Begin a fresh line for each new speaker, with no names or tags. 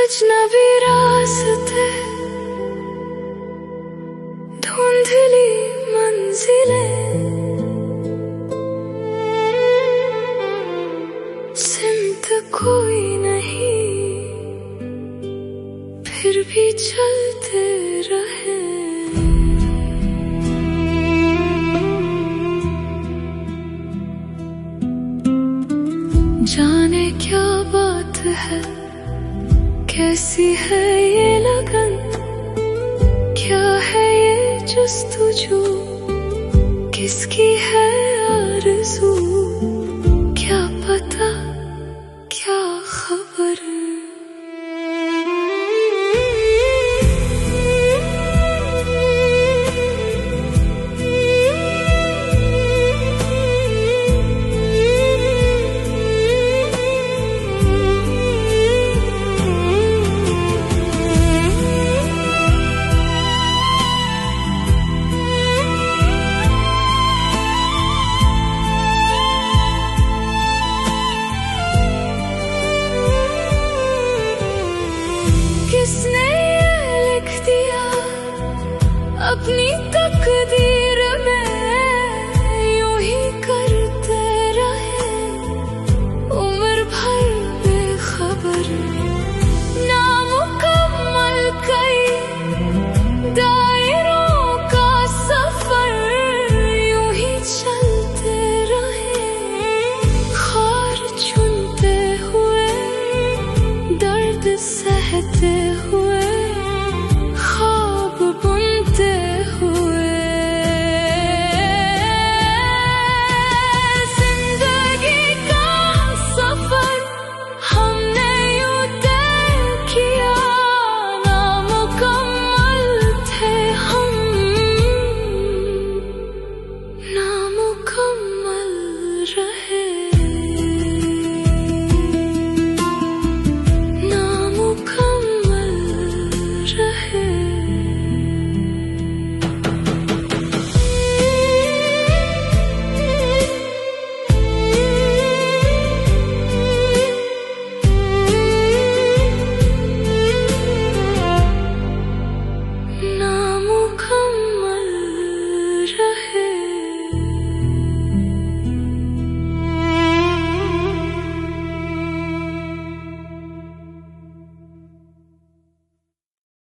अजनबी रास्ते, धुंधली मंजिलें, सिमत कोई नहीं, फिर भी चलते रहे। जाने क्या बात है, कैसी है ये लगन, क्या है ये जुस्तजू, किसकी है आरज़ू, क्या पता क्या खबर। किसने ये लिख दिया अपनी तकदीर में, यूं ही करते रहे उम्र भर बेखबर। नामुकम्मल कई दायरों का सफर, यूं ही चलते रहे खार चुनते हुए, दर्द सहते हुए।